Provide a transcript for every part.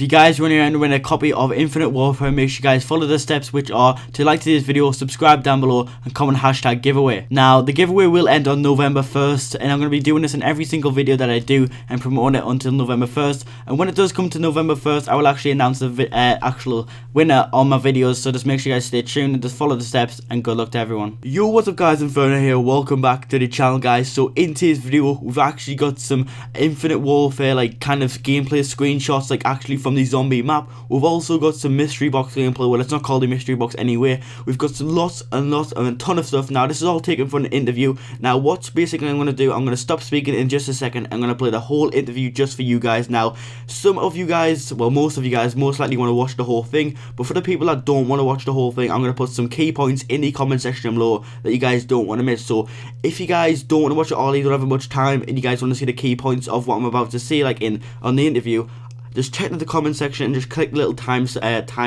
you guys want to win a copy of Infinite Warfare, make sure you guys follow the steps, which are to like today's video, subscribe down below, and comment hashtag giveaway. Now, the giveaway will end on November 1st, and I'm going to be doing this in every single video that I do and promoting it until November 1st. And when it does come to November 1st, I will actually announce the actual winner on my videos, so just make sure you guys stay tuned and just follow the steps, and good luck to everyone. Yo, what's up guys, Inferno here, welcome back to the channel guys. So in today's video, we've actually got some Infinite Warfare like kind of gameplay screenshots, like actually from the zombie map. We've also got some mystery box gameplay. Well, it's not called a mystery box anyway. We've got some lots and a ton of stuff. Now this is all taken from an interview. Now what's basically I'm going to do, I'm going to stop speaking in just a second. I'm going to play the whole interview just for you guys. Now some of you guys, well most of you guys most likely want to watch the whole thing, but for the people that don't want to watch the whole thing, I'm going to put some key points in the comment section below that you guys don't want to miss. So if you guys don't want to watch it all, you don't have much time, and you guys want to see the key points of what I'm about to say like on the interview, just check in the comment section and just click little time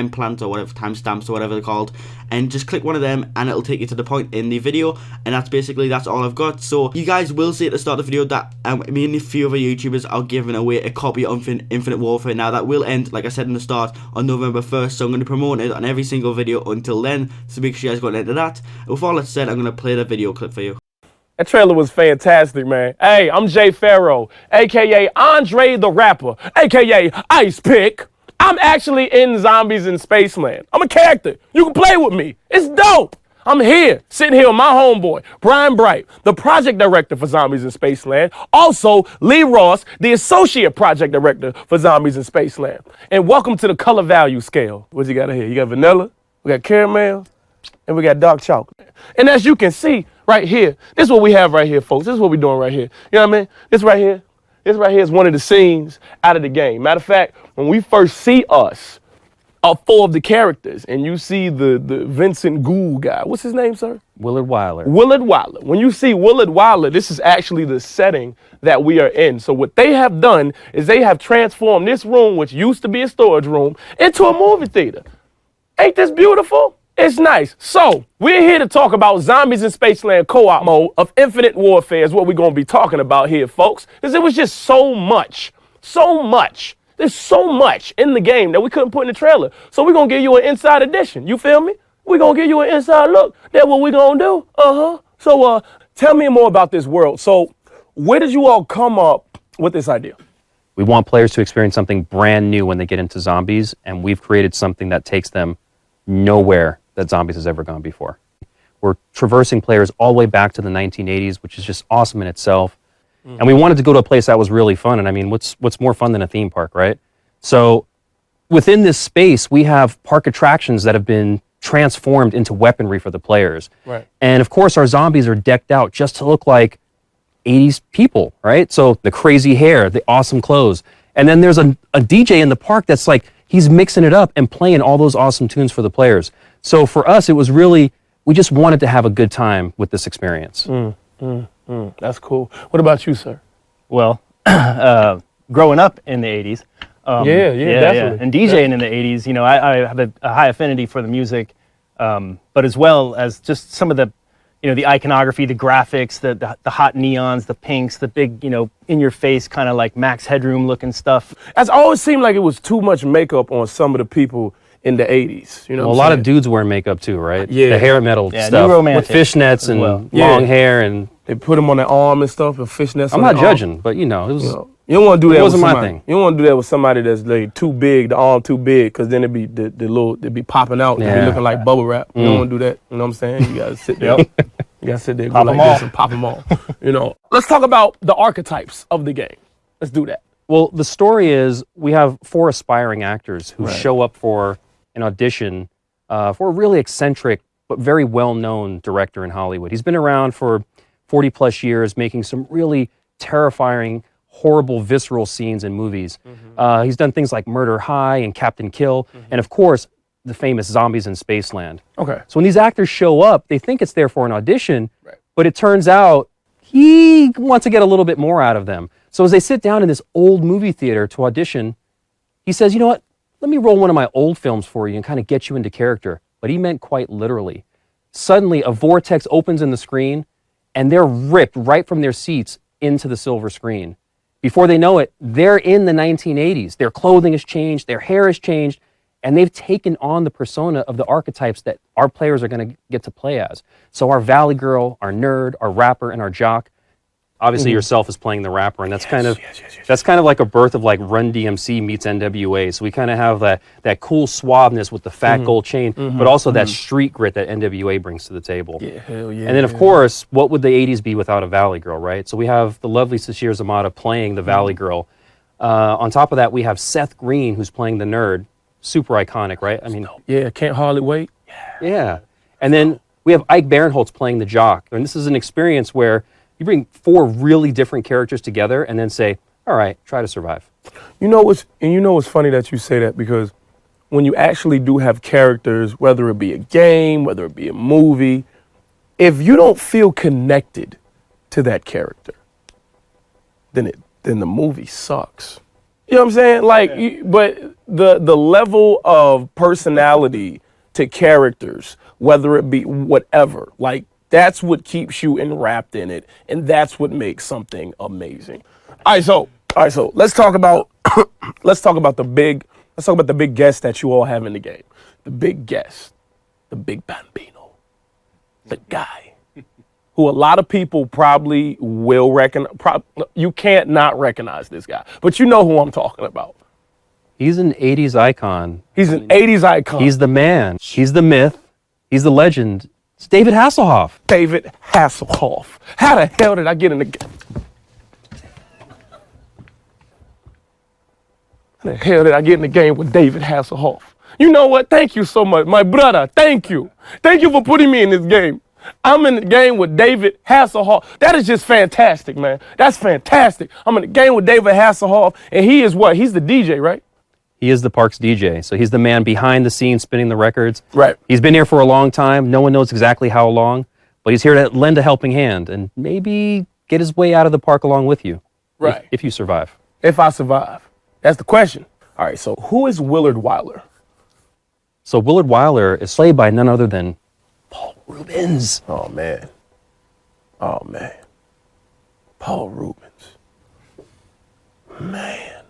plans or whatever, timestamps or whatever they're called, and just click one of them and it'll take you to the point in the video. And that's all I've got. So you guys will see at the start of the video that me and a few other YouTubers are giving away a copy of Infinite Warfare. Now that will end, like I said in the start, on November 1st, so I'm going to promote it on every single video until then, so make sure you guys go into that. And with all that said, I'm going to play the video clip for you. That trailer was fantastic, man. Hey, I'm Jay Farrow, a.k.a. Andre the Rapper, a.k.a. Ice Pick. I'm actually in Zombies in Spaceland. I'm a character. You can play with me. It's dope. I'm here, sitting here with my homeboy, Brian Bright, the project director for Zombies in Spaceland. Also, Lee Ross, the associate project director for Zombies in Spaceland. And welcome to the color value scale. What you got here? You got vanilla, we got caramel, and we got dark chocolate. And as you can see right here, this is what we have right here, folks. This is what we're doing right here. You know what I mean? This right here is one of the scenes out of the game. Matter of fact, when we first see us, four of the characters, and you see the Vincent Gould guy. What's his name, sir? Willard Wyler. Willard Wyler. When you see Willard Wyler, this is actually the setting that we are in. So what they have done is they have transformed this room, which used to be a storage room, into a movie theater. Ain't this beautiful? It's nice. So, we're here to talk about Zombies in Spaceland co-op mode of Infinite Warfare is what we're going to be talking about here, folks. Because it was just so much. There's so much in the game that we couldn't put in the trailer. So we're going to give you an inside edition. You feel me? We're going to give you an inside look. That's what we're going to do. So, tell me more about this world. So, where did you all come up with this idea? We want players to experience something brand new when they get into zombies, and we've created something that takes them nowhere that Zombies has ever gone before. We're traversing players all the way back to the 1980s, which is just awesome in itself. And we wanted to go to a place that was really fun. And I mean, what's more fun than a theme park, right? So within this space, we have park attractions that have been transformed into weaponry for the players. Right. And of course, our zombies are decked out just to look like 80s people, right? So the crazy hair, the awesome clothes. And then there's a DJ in the park that's like, he's mixing it up and playing all those awesome tunes for the players. So for us, it was really, we just wanted to have a good time with this experience. That's cool. What about you, sir? Well, growing up in the 80s. Definitely. And DJing in the 80s, you know, I have a high affinity for the music, but as well as just some of the, you know, the iconography, the graphics, the hot neons, the pinks, the big, you know, in-your-face kind of like Max Headroom looking stuff. It's always seemed like it was too much makeup on some of the people in the 80s. You know, well, a lot of dudes wear makeup too, right? Yeah. The hair metal Yeah, stuff new romantic with fishnets and long hair, and they put them on their arm and stuff, and fishnets. I'm not judging, but you know, it was. You don't want to do that. It wasn't with my somebody. thing. You don't want to do that with somebody that's like too big, the arm too big, because then it'd be popping out, it'd be looking like bubble wrap. You don't want to do that. You know what I'm saying? You gotta sit there. You gotta sit there, go like this, and pop them all. You know. Let's talk about the archetypes of the game. Let's do that. Well, the story is we have 4 aspiring actors who show up for an audition for a really eccentric but very well-known director in Hollywood. He's been around for 40 plus years, making some really terrifying, horrible, visceral scenes in movies. He's done things like Murder High and Captain Kill, and of course, the famous Zombies in Spaceland. Okay. So when these actors show up, they think it's there for an audition, but it turns out he wants to get a little bit more out of them. So as they sit down in this old movie theater to audition, he says, you know what, let me roll one of my old films for you and kind of get you into character. But he meant quite literally. Suddenly, a vortex opens in the screen, and they're ripped right from their seats into the silver screen. Before they know it, they're in the 1980s. Their clothing has changed, their hair has changed, and they've taken on the persona of the archetypes that our players are going to get to play as. So our Valley Girl, our nerd, our rapper, and our jock. Obviously, yourself is playing the rapper, and that's kind of like a birth of like Run DMC meets NWA. So we kind of have that cool suaveness with the fat gold chain, but also that street grit that NWA brings to the table. Yeah, hell yeah. And then, of course, what would the 80s be without a Valley Girl, right? So we have the lovely Sashir Zamata playing the Valley Girl. On top of that, we have Seth Green, who's playing the nerd. Super iconic, right? I mean, yeah, can't hardly wait. Yeah. And then we have Ike Barinholtz playing the jock. And this is an experience where you bring 4 really different characters together and then say, all right, try to survive. You know what's funny that you say that, because when you actually do have characters, whether it be a game, whether it be a movie, if you don't feel connected to that character, then the movie sucks. You know what I'm saying? Like, but the level of personality to characters, whether it be whatever, like that's what keeps you enwrapped in it, and that's what makes something amazing. All right, so let's talk about the big guest that you all have in the game. The big guest, the big Bambino, the guy who a lot of people probably will recognize. You can't not recognize this guy, but you know who I'm talking about. He's an 80s icon. He's an 80s icon. He's the man. He's the myth. He's the legend. It's David Hasselhoff. David Hasselhoff. How the hell did I get in the game? How the hell did I get in the game with David Hasselhoff? You know what? Thank you so much, my brother. Thank you. Thank you for putting me in this game. I'm in the game with David Hasselhoff. That is just fantastic, man. That's fantastic. I'm in the game with David Hasselhoff, and he is what? He's the DJ, right? He is the Parks DJ. So he's the man behind the scenes spinning the records. Right. He's been here for a long time. No one knows exactly how long, but he's here to lend a helping hand and maybe get his way out of the park along with you. Right. If you survive. If I survive. That's the question. All right, so who is Willard Wyler? So Willard Wyler is played by none other than Paul Rubens. Oh, man. Oh, man. Paul Rubens. Man.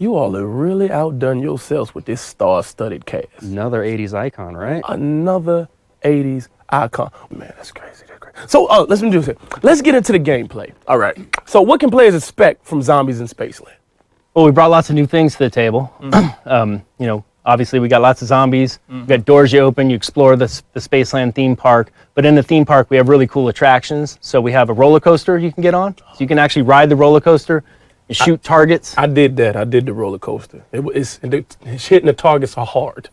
You all have really outdone yourselves with this star-studded cast. Another 80s icon, right? Another 80s icon. Man, that's crazy. That's crazy. So, let's do this. Let's get into the gameplay. All right. So, what can players expect from Zombies in Spaceland? Well, we brought lots of new things to the table. Obviously, we got lots of zombies. We got doors you open, you explore the Spaceland theme park. But in the theme park, we have really cool attractions. So we have a roller coaster you can get on. So you can actually ride the roller coaster and shoot targets. I did that. I did the roller coaster. It's hitting the targets are hard.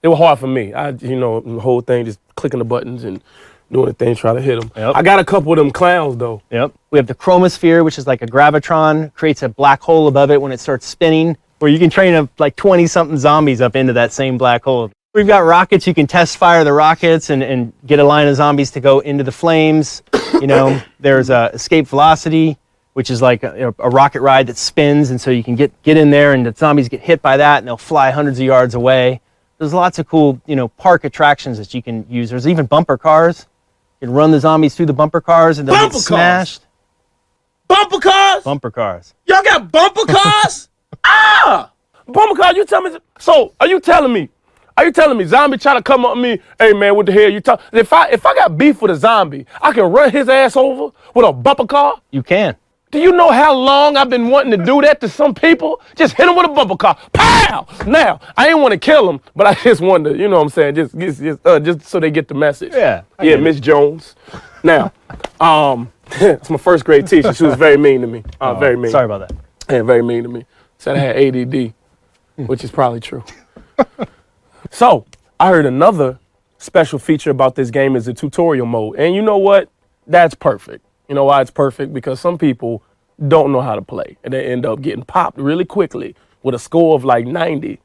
They were hard for me. The whole thing, just clicking the buttons and doing the thing, trying to hit them. Yep. I got a couple of them clowns, though. Yep. We have the chromosphere, which is like a gravitron, creates a black hole above it when it starts spinning, where you can train like 20-something zombies up into that same black hole. We've got rockets. You can test fire the rockets and get a line of zombies to go into the flames. There's escape velocity, which is like a rocket ride that spins, and so you can get in there, and the zombies get hit by that, and they'll fly hundreds of yards away. There's lots of cool, park attractions that you can use. There's even bumper cars. You can run the zombies through the bumper cars, and they'll get smashed. Bumper cars? Bumper cars. Y'all got bumper cars? Bumper cars, you tell me. So, are you telling me zombie trying to come up to me, hey man, what the hell you talking? If I got beef with a zombie, I can run his ass over with a bumper car? You can. Do you know how long I've been wanting to do that to some people? Just hit them with a bumper car. Pow! Now, I ain't want to kill them, but I just wanted to, you know what I'm saying, just so they get the message. Yeah. Yeah, Miss Jones. Now, it's my first grade teacher. She was very mean to me. Very mean. Sorry about that. Yeah, very mean to me. Said I had ADD, which is probably true. So, I heard another special feature about this game is the tutorial mode. And you know what? That's perfect. You know why it's perfect? Because some people don't know how to play, and they end up getting popped really quickly with a score of like 90,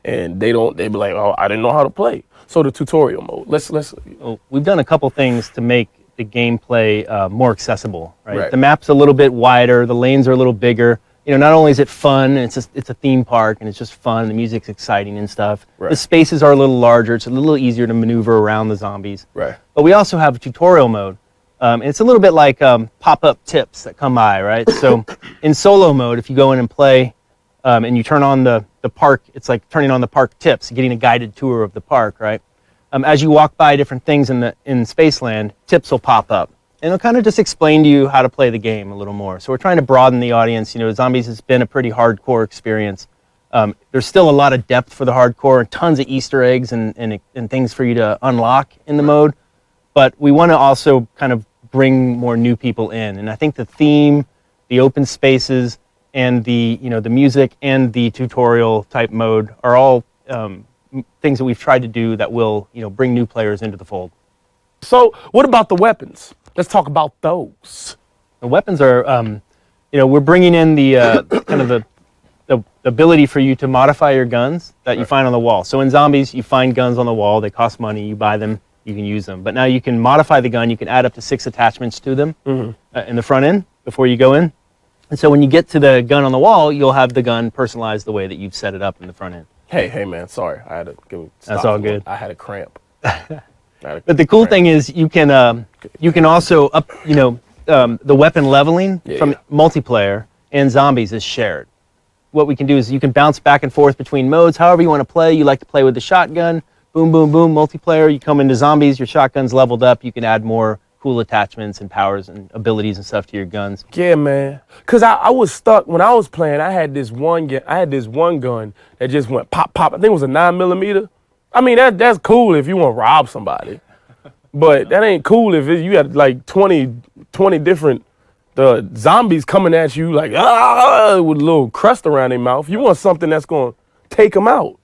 and they be like, oh, I didn't know how to play. So the tutorial mode. Let's. Well, we've done a couple things to make the gameplay more accessible. Right? Right. The map's a little bit wider. The lanes are a little bigger. Not only is it fun, and it's a theme park, and it's just fun. The music's exciting and stuff. Right. The spaces are a little larger. It's a little easier to maneuver around the zombies. Right. But we also have a tutorial mode. It's a little bit like pop-up tips that come by, right? So in solo mode, if you go in and play and you turn on the park, it's like turning on the park tips, getting a guided tour of the park, right? As you walk by different things in Spaceland, tips will pop up. And it'll kind of just explain to you how to play the game a little more. So we're trying to broaden the audience. You know, Zombies has been a pretty hardcore experience. There's still a lot of depth for the hardcore and tons of Easter eggs and things for you to unlock in the mode. But we want to also kind of bring more new people in. And I think the theme, the open spaces, and the music and the tutorial type mode are all things that we've tried to do that will bring new players into the fold. So what about the weapons? Let's talk about those. The weapons are, we're bringing in the kind of the ability for you to modify your guns that you find on the wall. So in Zombies, you find guns on the wall. They cost money. You buy them. You can use them. But now you can modify the gun. You can add up to 6 attachments to them in the front end before you go in. And so when you get to the gun on the wall, you'll have the gun personalized the way that you've set it up in the front end. Hey, man, sorry. I had to stop. That's all good. I had a cramp. But the cool thing is you can also up the weapon leveling from multiplayer and Zombies is shared. What we can do is you can bounce back and forth between modes however you want to play. You like to play with the shotgun, boom, boom, boom, multiplayer. You come into Zombies, your shotgun's leveled up. You can add more cool attachments and powers and abilities and stuff to your guns. Yeah, man. Cause I was stuck when I was playing. I had this one gun that just went pop, pop. I think it was a 9mm. I mean, that's cool if you want to rob somebody, but that ain't cool if you had like 20 different zombies coming at you like with a little crust around their mouth. You want something that's gonna take them out.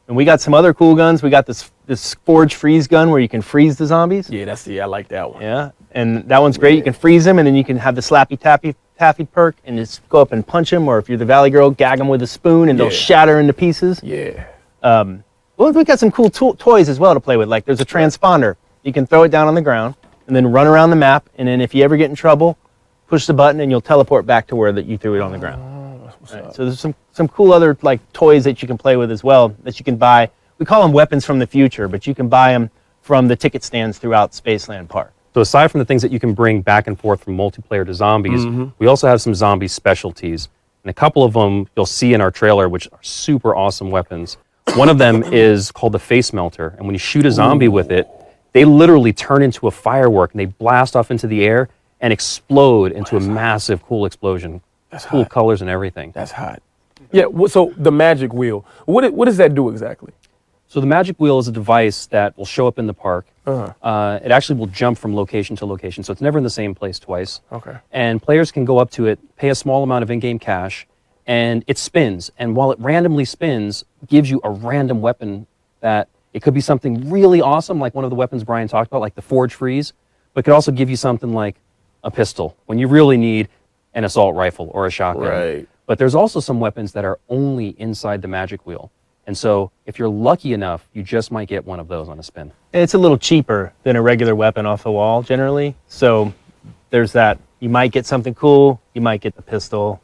And we got some other cool guns. We got this Forge Freeze gun where you can freeze the zombies. Yeah, I like that one. Yeah, and that one's great. Yeah. You can freeze them, and then you can have the Slappy Taffy perk and just go up and punch them, or if you're the Valley Girl, gag them with a spoon, and they'll shatter into pieces. Yeah. Well, we got some cool toys as well to play with. Like there's a transponder. You can throw it down on the ground and then run around the map. And then if you ever get in trouble, push the button and you'll teleport back to where that you threw it on the ground. Right. So there's some cool other like toys that you can play with as well that you can buy. We call them weapons from the future, but you can buy them from the ticket stands throughout Spaceland Park. So aside from the things that you can bring back and forth from multiplayer to Zombies, we also have some zombie specialties. And a couple of them you'll see in our trailer, which are super awesome weapons. One of them is called the Face Melter, and when you shoot a zombie with it, they literally turn into a firework, and they blast off into the air and explode into a massive, cool explosion. That's cool colors and everything. That's hot. Yeah, so the magic wheel, what does that do exactly? So the magic wheel is a device that will show up in the park. It actually will jump from location to location, so it's never in the same place twice. Okay. And players can go up to it, pay a small amount of in-game cash, and it spins. And while it randomly spins, gives you a random weapon that it could be something really awesome, like one of the weapons Brian talked about, like the Forge Freeze, but it could also give you something like a pistol when you really need an assault rifle or a shotgun. Right. But there's also some weapons that are only inside the magic wheel. And so if you're lucky enough, you just might get one of those on a spin. And it's a little cheaper than a regular weapon off the wall generally. So there's that. You might get something cool, you might get the pistol,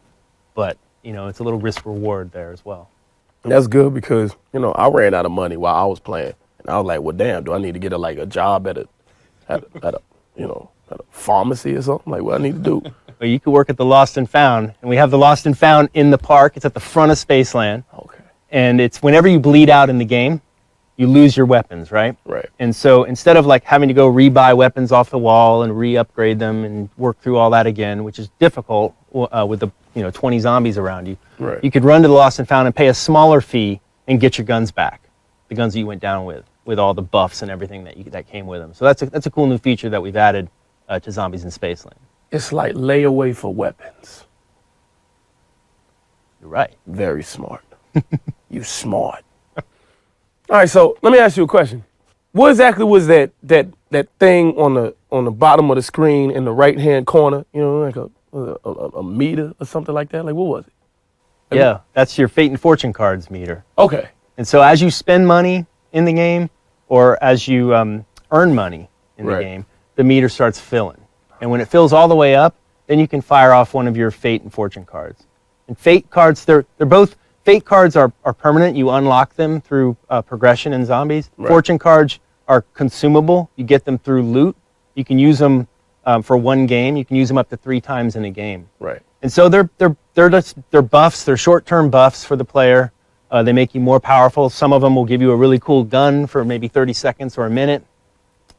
but it's a little risk reward there as well. That's good because, I ran out of money while I was playing. And I was like, well, damn, do I need to get a job at a pharmacy or something? Like, what I need to do? Well, you could work at the Lost and Found, and we have the Lost and Found in the park. It's at the front of Spaceland. Okay. And it's whenever you bleed out in the game, you lose your weapons, right? Right. And so instead of like having to go rebuy weapons off the wall and re-upgrade them and work through all that again, which is difficult with the 20 zombies around you, right. You could run to the Lost and Found and pay a smaller fee and get your guns back, the guns that you went down with all the buffs and everything that came with them. So that's a cool new feature that we've added to Zombies in Spaceland. It's like layaway for weapons. You're right. Very smart. You smart. All right, so let me ask you a question. What exactly was that thing on the bottom of the screen in the right-hand corner? Like a meter or something like that? Like, what was it? Yeah, that's your Fate and Fortune cards meter. Okay. And so as you spend money in the game, or as you earn money in the game, the meter starts filling. And when it fills all the way up, then you can fire off one of your Fate and Fortune cards. And Fate cards, they're both, Fate cards are permanent. You unlock them through progression in Zombies. Right. Fortune cards are consumable. You get them through loot. You can use them for one game. You can use them up to 3 times in a game. Right. And so they're buffs. They're short-term buffs for the player. They make you more powerful. Some of them will give you a really cool gun for maybe 30 seconds or a minute.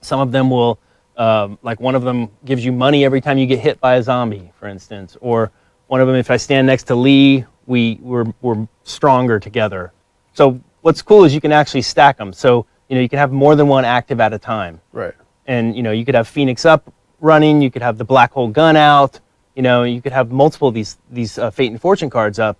Some of them will, like one of them gives you money every time you get hit by a zombie, for instance. Or one of them, if I stand next to Lee, we're stronger together. So what's cool is you can actually stack them. So you can have more than one active at a time. Right. And you could have Phoenix up running. You could have the black hole gun out. You could have multiple of these Fate and Fortune cards up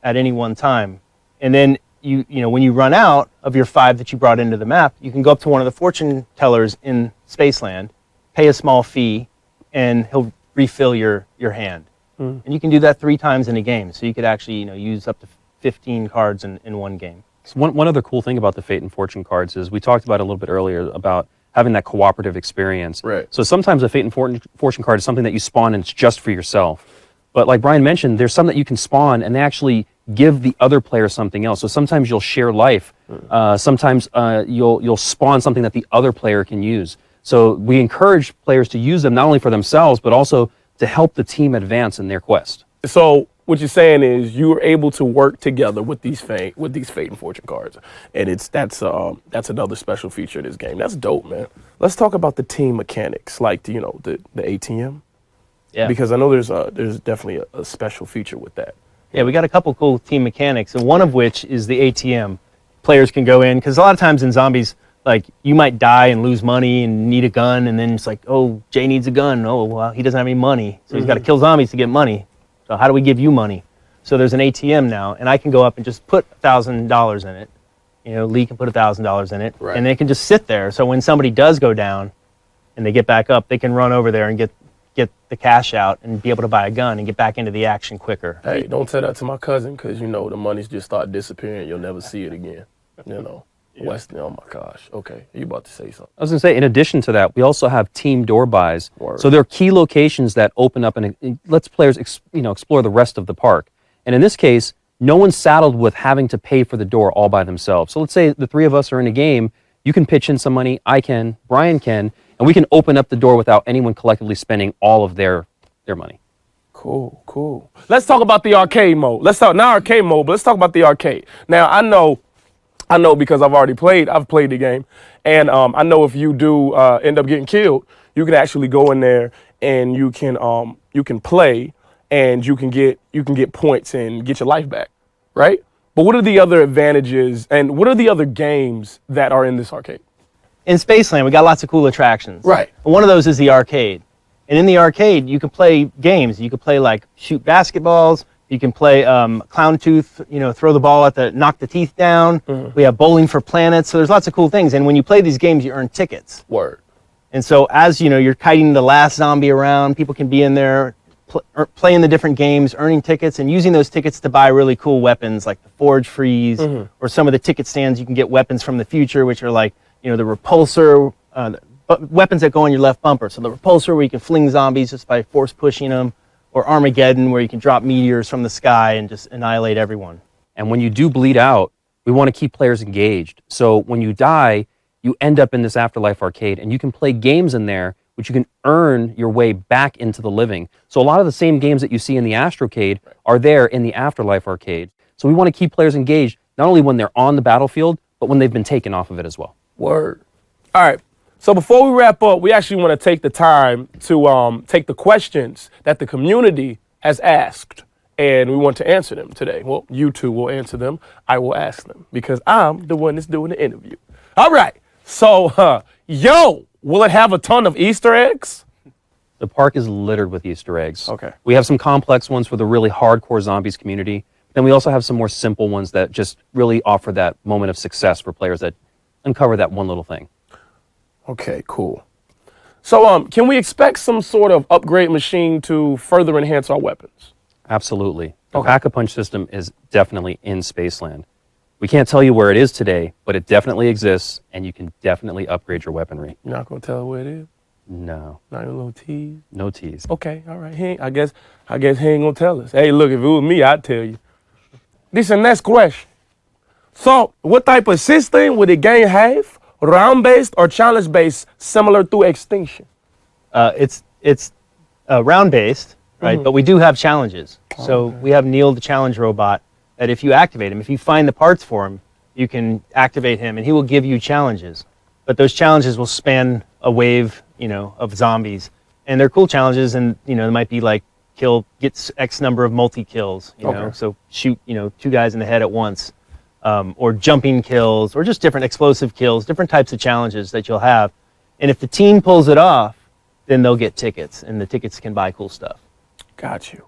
at any one time. And then when you run out of your 5 that you brought into the map, you can go up to one of the fortune tellers in Spaceland, pay a small fee, and he'll refill your hand. And you can do that 3 times in a game. So you could actually use up to 15 cards in one game. So one other cool thing about the Fate and Fortune cards is we talked about it a little bit earlier about having that cooperative experience. Right. So sometimes a Fate and Fortune card is something that you spawn and it's just for yourself. But like Brian mentioned, there's some that you can spawn and they actually give the other player something else. So sometimes you'll share life. Sometimes you'll spawn something that the other player can use. So we encourage players to use them not only for themselves, but also to help the team advance in their quest. So what you're saying is you are able to work together with these Fate and Fortune cards, and that's another special feature of this game. That's dope, man. Let's talk about the team mechanics, like the ATM. Yeah. Because I know there's definitely a special feature with that. Yeah, we got a couple cool team mechanics, and one of which is the ATM. Players can go in, because a lot of times in zombies, like you might die and lose money and need a gun, and then it's like, oh, Jay needs a gun. Oh, well, he doesn't have any money, so he's got to kill zombies to get money. So how do we give you money? So there's an ATM now, and I can go up and just put $1,000 in it. Lee can put $1,000 in it, right. And they can just sit there. So when somebody does go down and they get back up, they can run over there and get the cash out and be able to buy a gun and get back into the action quicker. Hey, don't tell that to my cousin, because the money's just start disappearing. You'll never see it again. Weston, oh my gosh. Okay, you about to say something. I was going to say, in addition to that, we also have team door buys. Word. So there are key locations that open up and lets players explore the rest of the park. And in this case, no one's saddled with having to pay for the door all by themselves. So let's say the 3 of us are in a game. You can pitch in some money, I can, Brian can, and we can open up the door without anyone collectively spending all of their money. Cool. Let's talk about the arcade mode. Let's talk about the arcade. Now, I know because I've played the game, and I know if you do end up getting killed, you can actually go in there and you can play, and you can get points and get your life back, right? But what are the other advantages, and what are the other games that are in this arcade? In Spaceland, we got lots of cool attractions. Right. One of those is the arcade. And in the arcade, you can play games. You can play like shoot basketballs. You can play clown tooth, throw the ball knock the teeth down. We have bowling for planets. So there's lots of cool things. And when you play these games, you earn tickets. Word. And so as you're kiting the last zombie around, people can be in there playing the different games, earning tickets, and using those tickets to buy really cool weapons like the Forge Freeze, or some of the ticket stands you can get weapons from the future, which are like, the repulsor, weapons that go on your left bumper. So the repulsor, where you can fling zombies just by force pushing them, or Armageddon, where you can drop meteors from the sky and just annihilate everyone. And when you do bleed out, we want to keep players engaged. So when you die, you end up in this Afterlife arcade, and you can play games in there which you can earn your way back into the living. So a lot of the same games that you see in the Astrocade are there in the Afterlife arcade. So we want to keep players engaged, not only when they're on the battlefield, but when they've been taken off of it as well. Word. All right. So before we wrap up, we actually want to take the time to take the questions that the community has asked, and we want to answer them today. Well, you two will answer them. I will ask them, because I'm the one that's doing the interview. All right. So, will it have a ton of Easter eggs? The park is littered with Easter eggs. Okay. We have some complex ones for the really hardcore zombies community. Then we also have some more simple ones that just really offer that moment of success for players that uncover that one little thing. Okay, cool. So can we expect some sort of upgrade machine to further enhance our weapons? Absolutely. The Okay. Pack-a-Punch system is definitely in Spaceland. We can't tell you where it is today, but it definitely exists, and you can definitely upgrade your weaponry. You're not going to tell where it is? No. Not even a little tease? No tease. Okay, all right. I guess he ain't going to tell us. Hey, look, if it was me, I'd tell you. This is the next question. So, what type of system would the game have? Round-based or challenge-based, similar to Extinction? It's it's round based, right? But we do have challenges. So we have Neil, the challenge robot, that if you activate him, if you find the parts for him, you can activate him, and he will give you challenges. But those challenges will span a wave, of zombies, and they're cool challenges. And it might be like get X number of multi kills, so shoot 2 guys in the head at once, or jumping kills, or just different explosive kills, different types of challenges that you'll have. And if the team pulls it off, then they'll get tickets, and the tickets can buy cool stuff. Got you.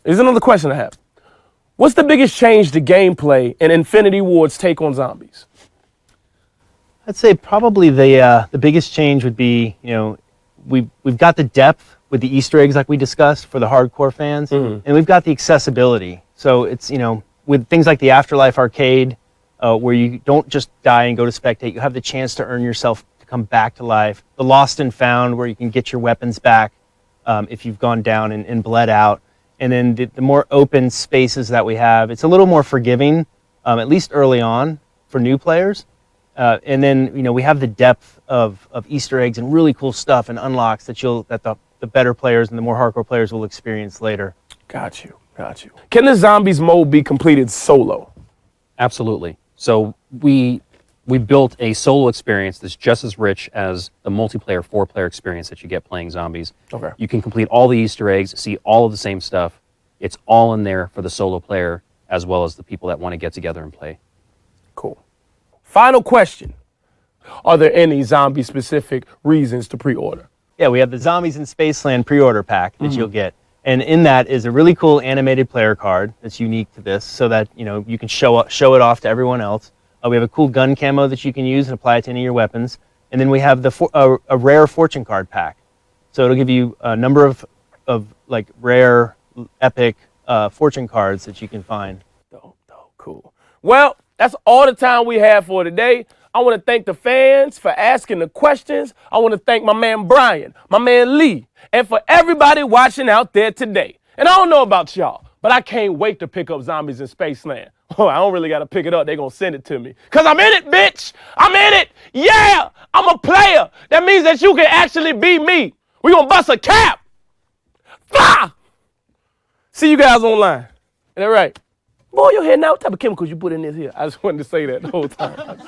Here's another question I have. What's the biggest change to gameplay in Infinity Ward's take on zombies? I'd say probably the biggest change would be, we've got the depth with the Easter eggs like we discussed for the hardcore fans, and we've got the accessibility. So it's, with things like the Afterlife arcade, where you don't just die and go to spectate, you have the chance to earn yourself to come back to life. The Lost and Found, where you can get your weapons back if you've gone down and bled out. And then the more open spaces that we have, it's a little more forgiving, at least early on, for new players. And then we have the depth of Easter eggs and really cool stuff and unlocks that the better players and the more hardcore players will experience later. Got you. Can the zombies mode be completed solo? Absolutely. So we built a solo experience that's just as rich as the multiplayer 4-player experience that you get playing zombies. Okay. You can complete all the Easter eggs, see all of the same stuff. It's all in there for the solo player as well as the people that want to get together and play. Cool. Final question. Are there any zombie-specific reasons to pre-order? Yeah, we have the Zombies in Spaceland pre-order pack that you'll get. And in that is a really cool animated player card that's unique to this, so that you can show it off to everyone else. We have a cool gun camo that you can use and apply it to any of your weapons. And then we have a rare fortune card pack. So it'll give you a number of like rare, epic fortune cards that you can find. Dope, cool. Well, that's all the time we have for today. I want to thank the fans for asking the questions. I want to thank my man Brian, my man Lee, and for everybody watching out there today. And I don't know about y'all, but I can't wait to pick up Zombies in Spaceland. Oh, I don't really got to pick it up. They're going to send it to me. Because I'm in it, bitch. I'm in it. Yeah, I'm a player. That means that you can actually be me. We're going to bust a cap. Fah! See you guys online. Is that right? Boy, your head now, what type of chemicals you put in this here? I just wanted to say that the whole time.